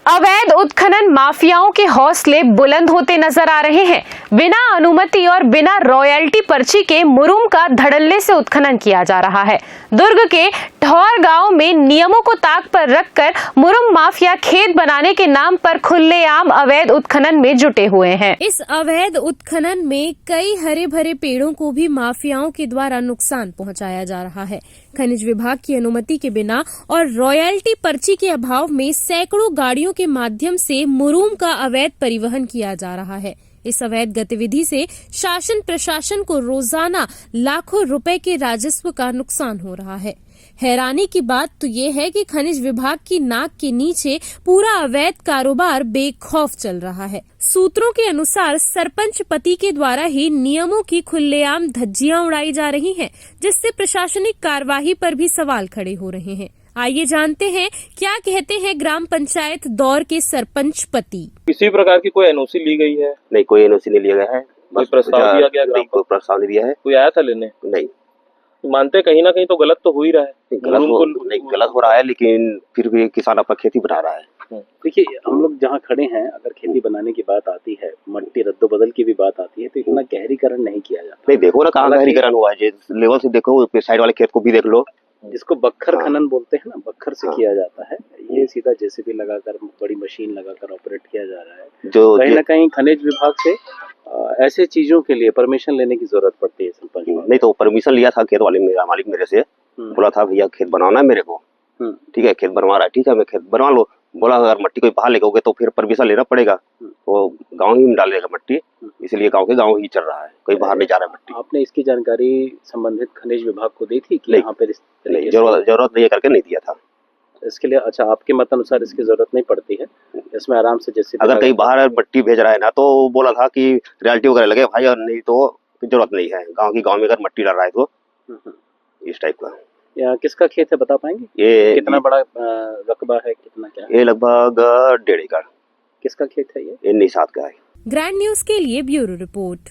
अवैध उत्खनन माफियाओं के हौसले बुलंद होते नजर आ रहे हैं। बिना अनुमति और बिना रॉयल्टी पर्ची के मुरुम का धड़ल्ले से उत्खनन किया जा रहा है। दुर्ग के ठौर गांव में नियमों को ताक पर रखकर मुरुम माफिया खेत बनाने के नाम पर खुलेआम अवैध उत्खनन में जुटे हुए हैं। इस अवैध उत्खनन में कई हरे भरे पेड़ों को भी माफियाओं के द्वारा नुकसान पहुंचाया जा रहा है। खनिज विभाग की अनुमति के बिना और रॉयल्टी पर्ची के अभाव में सैकड़ों गाड़ियों के माध्यम से मुरुम का अवैध परिवहन किया जा रहा है। इस अवैध गतिविधि से शासन प्रशासन को रोजाना लाखों रुपए के राजस्व का नुकसान हो रहा है। हैरानी की बात तो ये है कि खनिज विभाग की नाक के नीचे पूरा अवैध कारोबार बेखौफ चल रहा है। सूत्रों के अनुसार सरपंच पति के द्वारा ही नियमों की खुलेआम धज्जियां उड़ाई जा रही हैं, जिससे प्रशासनिक कार्यवाही पर भी सवाल खड़े हो रहे हैं। आइए जानते हैं क्या कहते हैं ग्राम पंचायत दौर के सरपंच पति। किसी प्रकार की कोई एनओसी ली गई है? नहीं, कोई एनओसी नहीं लिया गया है। कोई प्रस्ताव दिया गया? नहीं, कोई प्रस्ताव नहीं दिया है। कोई आया था लेने? नहीं। मानते कहीं ना कहीं तो गलत तो हो ही रहा है। गलत हो रहा है, लेकिन फिर भी किसान अपना खेती बना रहा है। देखिए, हम लोग जहाँ खड़े हैं, अगर खेती बनाने की बात आती है, मट्टी रद्दोबदल की भी बात आती है, तो इतना गहरीकरण नहीं किया जाता। नहीं, देखो ना कहाँ गहरीकरण हुआ है। लेवल से देखो, साइड वाले खेत को भी देख लो। जिसको बक्खर खनन बोलते हैं ना, बक्खर से किया जाता है। ये सीधा जेसीबी लगाकर, बड़ी मशीन लगाकर ऑपरेट किया जा रहा है। जो कहीं ना कहीं खनिज विभाग से ऐसे चीजों के लिए परमिशन लेने की जरूरत पड़ती है सरपंच। नहीं तो परमिशन लिया था खेत वाले, मेरा मालिक मेरे से बोला था भैया खेत बनवाना है मेरे को। ठीक है, खेत बनवा रहा है, ठीक है मैं खेत बनवा लो। बोला अगर मट्टी कोई बाहर लेके तो फिर परमिशन लेना पड़ेगा। वो गाँव ही में डालेगा मट्टी, इसलिए गाँव ही चल रहा है, कोई बाहर नहीं जा रहा है मट्टी। आपने इसकी जानकारी संबंधित खनिज विभाग को दी थी कि यहाँ पे जरूरत नहीं करके नहीं दिया था इसके लिए? अच्छा, आपके मत अनुसार इसकी जरूरत नहीं पड़ती है, इसमें आराम से जैसे अगर कहीं बाहर मट्टी भेज रहा है ना, तो बोला था कि रॉयल्टी वगैरह लगे भाई, और नहीं तो जरूरत नहीं है। गाँव में अगर मट्टी डाल रहा है तो इस टाइप का। या किसका खेत है बता पाएंगे? ये कितना बड़ा रकबा है, कितना क्या है? ये लगभग 1.5 एकड़। किसका खेत है ये? निषाद का है। ग्रैंड न्यूज के लिए ब्यूरो रिपोर्ट।